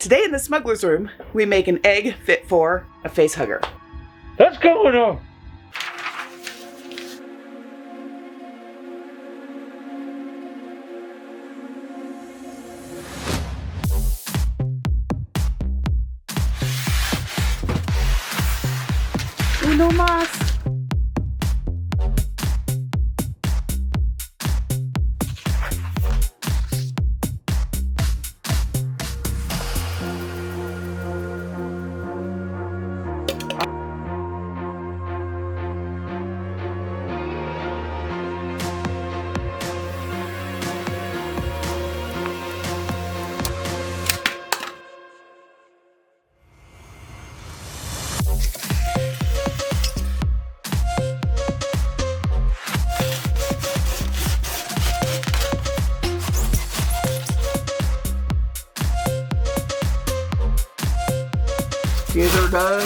Today in the smuggler's room, we make an egg fit for a face hugger. What's going on? Uno más. These are done.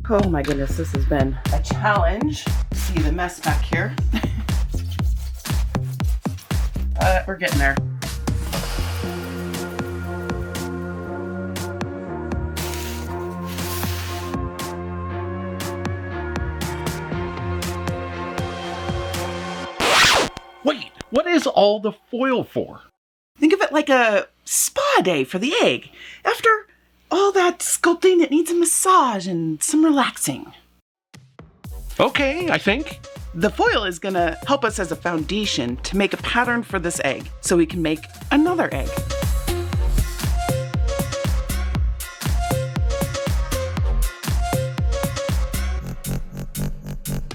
Oh my goodness, this has been a challenge. See the mess back here. We're getting there. Wait, what is all the foil for? Think of it like a spa day for the egg. After all that sculpting, it needs a massage and some relaxing. Okay, I think. The foil is gonna help us as a foundation to make a pattern for this egg so we can make another egg.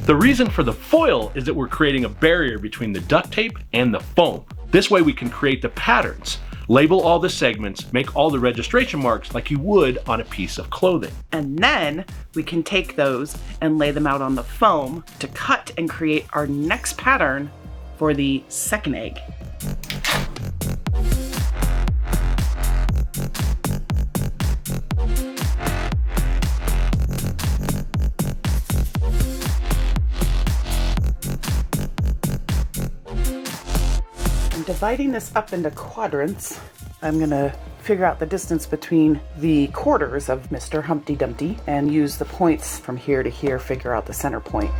The reason for the foil is that we're creating a barrier between the duct tape and the foam. This way we can create the patterns, label all the segments, make all the registration marks like you would on a piece of clothing. And then we can take those and lay them out on the foam to cut and create our next pattern for the second egg. Dividing this up into quadrants, I'm gonna figure out the distance between the quarters of Mr. Humpty Dumpty and use the points from here to here, figure out the center point.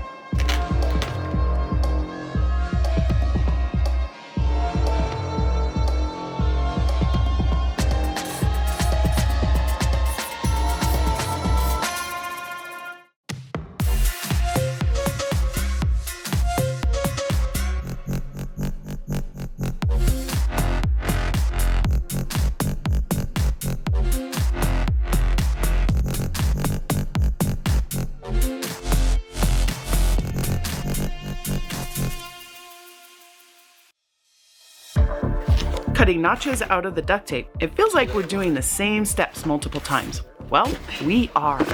Cutting notches out of the duct tape. It feels like we're doing the same steps multiple times. Well, we are.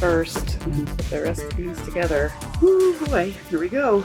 First and put the rest of these together. Woo boy, here we go.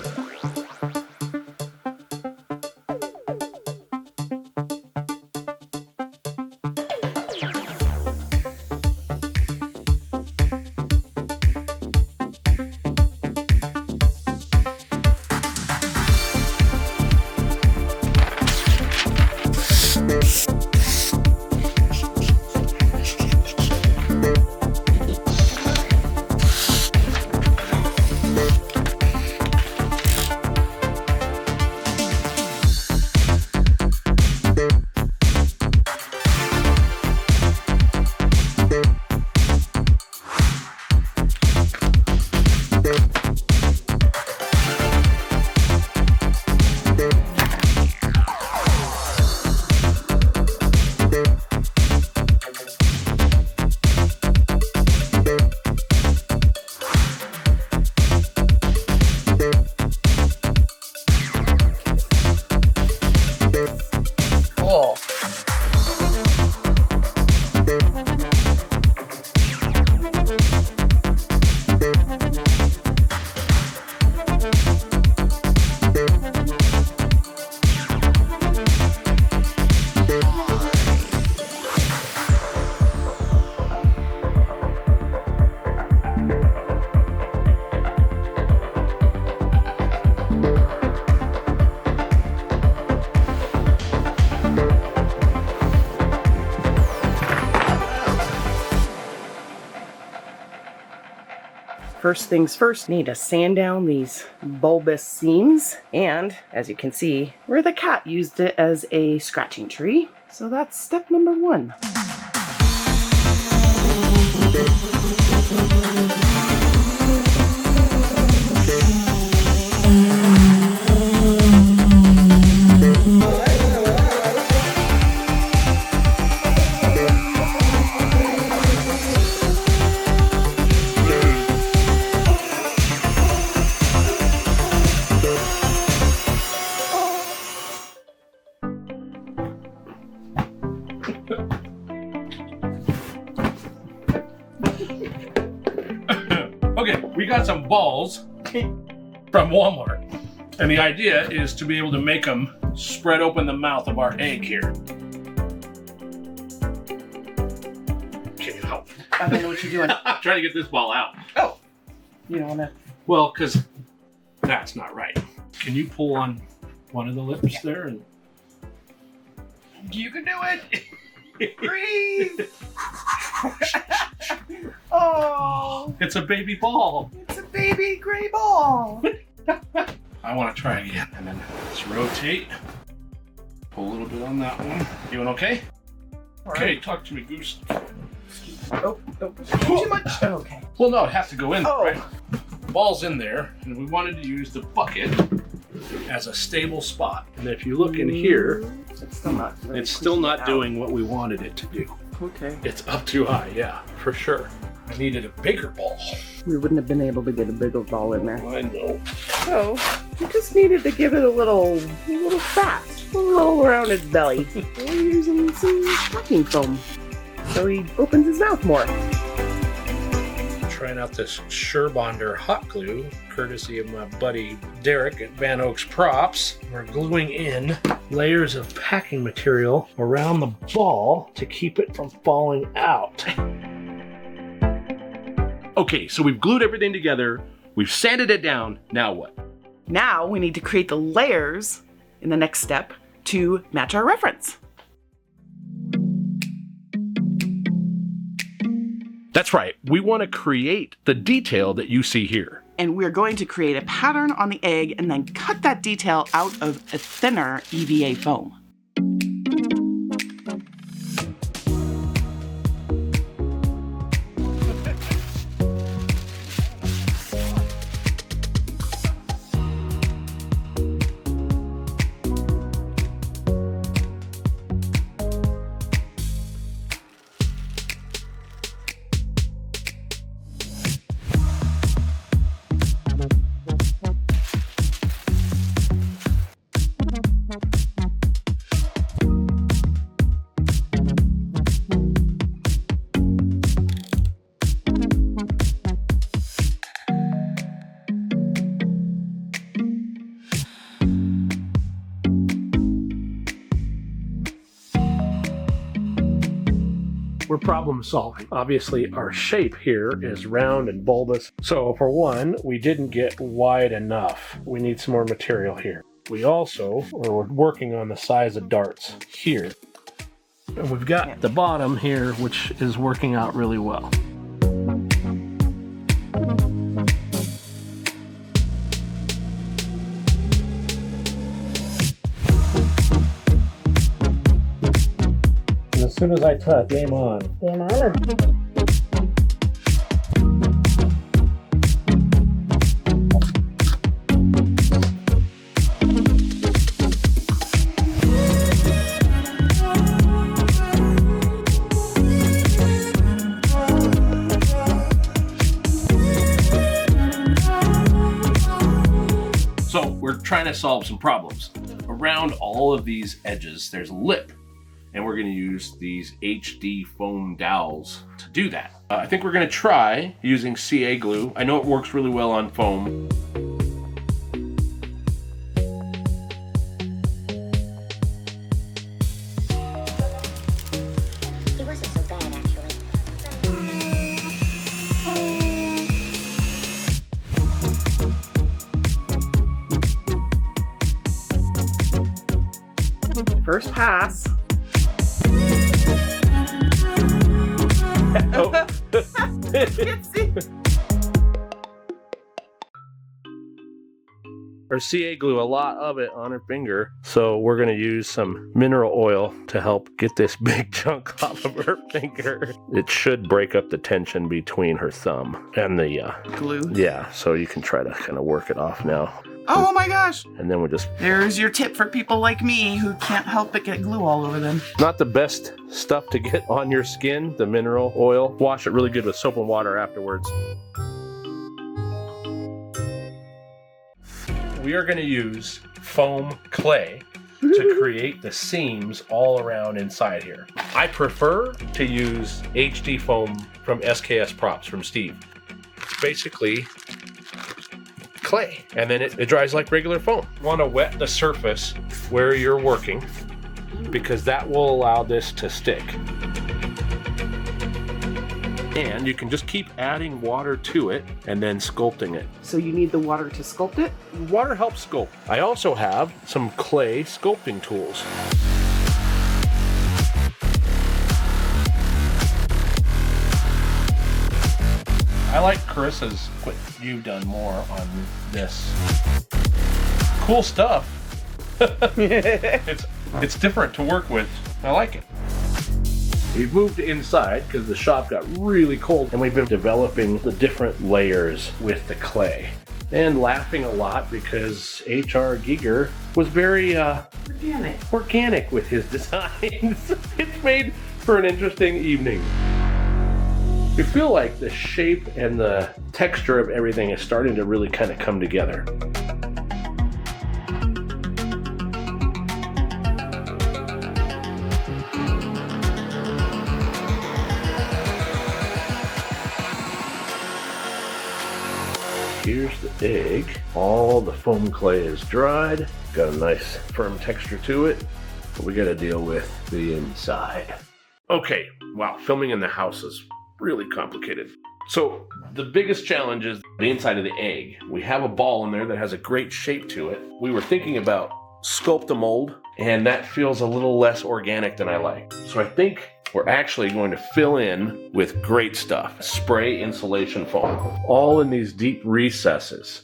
First things first, need to sand down these bulbous seams, and as you can see, where the cat used it as a scratching tree. So that's step number 1. Okay, we got some balls from Walmart. And the idea is to be able to make them spread open the mouth of our egg here. Can you help? I don't know what you're doing. I'm trying to get this ball out. Oh, you don't want to? Well, because that's not right. Can you pull on one of the lips there? And You can do it. Breathe. Oh, it's a baby ball. it's a baby gray ball. I want to try again. And then let's rotate. Pull a little bit on that one. Doing okay? Okay, talk to me, Goose. Oh, too much. Okay. Well, no, it has to go in there, Oh. right? The ball's in there, and we wanted to use the bucket as a stable spot. And if you look in here, It's still not. Really it's still not out. doing what we wanted it to do. Okay. It's up too high, yeah, for sure. I needed a bigger ball. We wouldn't have been able to get a bigger ball in there. I know. So we just needed to give it a little fat, a little around its belly. We're using some packing foam so he opens his mouth more. Trying out this Surebonder hot glue, courtesy of my buddy Derek at Van Oaks Props. We're gluing in layers of packing material around the ball to keep it from falling out. Okay, so we've glued everything together, we've sanded it down, now what? Now we need to create the layers in the next step to match our reference. That's right, we want to create the detail that you see here. And we're going to create a pattern on the egg and then cut that detail out of a thinner EVA foam. We're problem solving. Obviously, our shape here is round and bulbous. So for one, we didn't get wide enough. We need some more material here. We also are working on the size of darts here. And we've got the bottom here, which is working out really well. As soon as I touch, game on. Game on. So we're trying to solve some problems. Around all of these edges, there's a lip. And we're going to use these HD foam dowels to do that. I think we're going to try using CA glue. I know it works really well on foam. First pass. Oh. Can't see. Her CA glue a lot of it on her finger, so we're going to use some mineral oil to help get this big chunk off of her finger. It should break up the tension between her thumb and the glue. Yeah, so you can try to kind of work it off now. Oh my gosh. And then we'll just... There's your tip for people like me who can't help but get glue all over them. Not the best stuff to get on your skin, the mineral oil. Wash it really good with soap and water afterwards. We are going to use foam clay to create the seams all around inside here. I prefer to use HD foam from SKS Props from Steve. It's basically clay, and then it dries like regular foam. You want to wet the surface where you're working because that will allow this to stick. And you can just keep adding water to it and then sculpting it. So you need the water to sculpt it? Water helps sculpt. I also have some clay sculpting tools. I like Carissa's, what you've done more on this. Cool stuff. It's different to work with. I like it. We've moved inside because the shop got really cold, and we've been developing the different layers with the clay. And laughing a lot because H.R. Giger was very organic with his designs. It's made for an interesting evening. You feel like the shape and the texture of everything is starting to really kind of come together. Here's the egg. All the foam clay is dried. Got a nice firm texture to it. But we got to deal with the inside. Okay, wow, filming in the house is really complicated. So the biggest challenge is the inside of the egg. We have a ball in there that has a great shape to it. We were thinking about sculpt a mold, and that feels a little less organic than I like. So I think we're actually going to fill in with great stuff. Spray insulation foam. All in these deep recesses.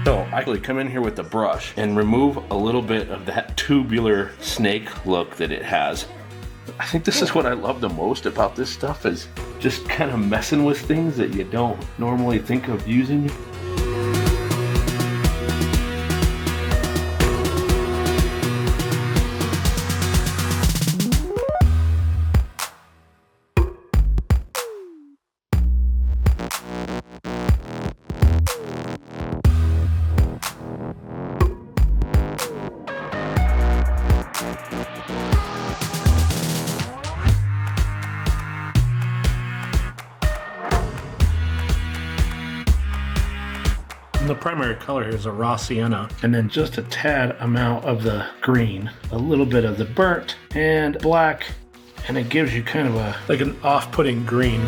So I actually come in here with the brush and remove a little bit of that tubular snake look that it has. I think this is what I love the most about this stuff, is just kind of messing with things that you don't normally think of using. The primary color here is a raw sienna, and then just a tad amount of the green, a little bit of the burnt and black, and it gives you kind of a like an off-putting green.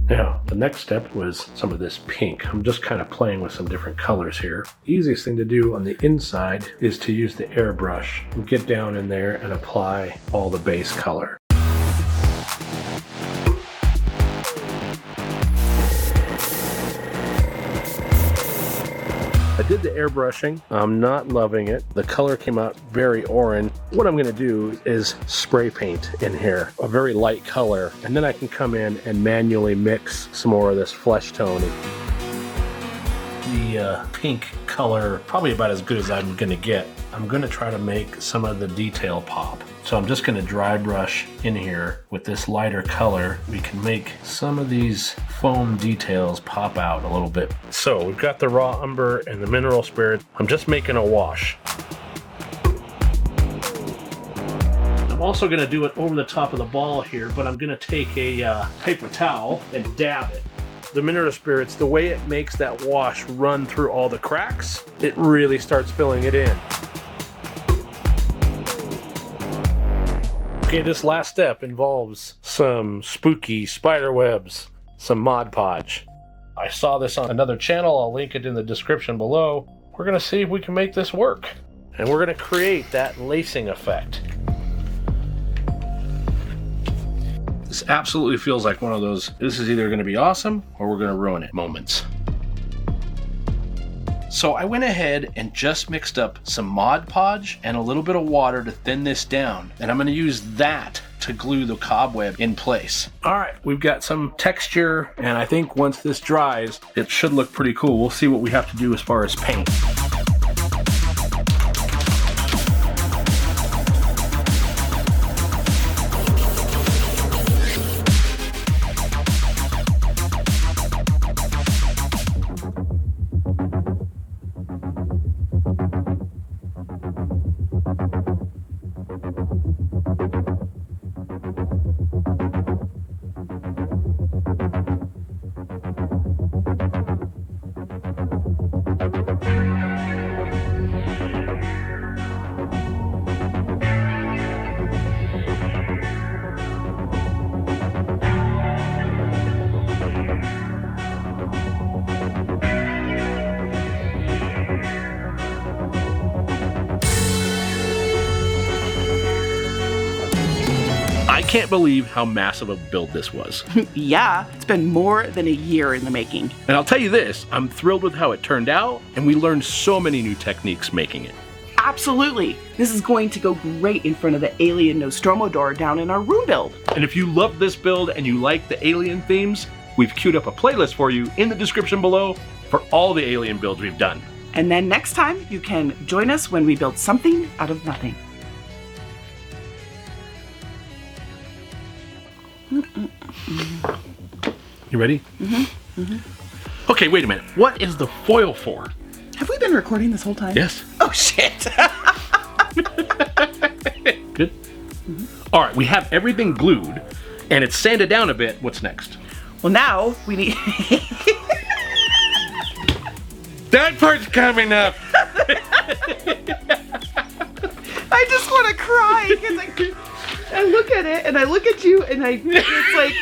Now, the next step was some of this pink. I'm just kind of playing with some different colors here. Easiest thing to do on the inside is to use the airbrush and get down in there and apply all the base color. I did the airbrushing. I'm not loving it. The color came out very orange. What I'm going to do is spray paint in here, a very light color, and then I can come in and manually mix some more of this flesh tone. The pink color, probably about as good as I'm going to get. I'm going to try to make some of the detail pop. So I'm just going to dry brush in here with this lighter color. We can make some of these foam details pop out a little bit. So we've got the raw umber and the mineral spirit. I'm just making a wash. also gonna do it over the top of the ball here, but I'm gonna take a paper towel and dab it. The mineral spirits, the way it makes that wash run through all the cracks, it really starts filling it in. Okay, this last step involves some spooky spider webs, some Mod Podge. I saw this on another channel, I'll link it in the description below. We're gonna see if we can make this work. And we're gonna create that lacing effect. This absolutely feels like one of those, this is either gonna be awesome or we're gonna ruin it moments. So I went ahead and just mixed up some Mod Podge and a little bit of water to thin this down. And I'm gonna use that to glue the cobweb in place. All right, we've got some texture, and I think once this dries, it should look pretty cool. We'll see what we have to do as far as paint. I can't believe how massive a build this was. Yeah, it's been more than a year in the making. And I'll tell you this, I'm thrilled with how it turned out, and we learned so many new techniques making it. Absolutely. This is going to go great in front of the Alien Nostromo door down in our room build. And if you love this build and you like the Alien themes, we've queued up a playlist for you in the description below for all the Alien builds we've done. And then next time, you can join us when we build something out of nothing. You ready? Mm-hmm. Mm-hmm. Okay, wait a minute. What is the foil for? Have we been recording this whole time? Yes. Oh, shit. Good? Mm-hmm. All right, we have everything glued, and it's sanded down a bit. What's next? Well, now we need... That part's coming up. I just want to cry because I look at it and I look at you and it's like,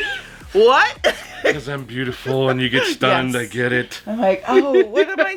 what? Because I'm beautiful and you get stunned, yes. I get it. I'm like, oh, what am I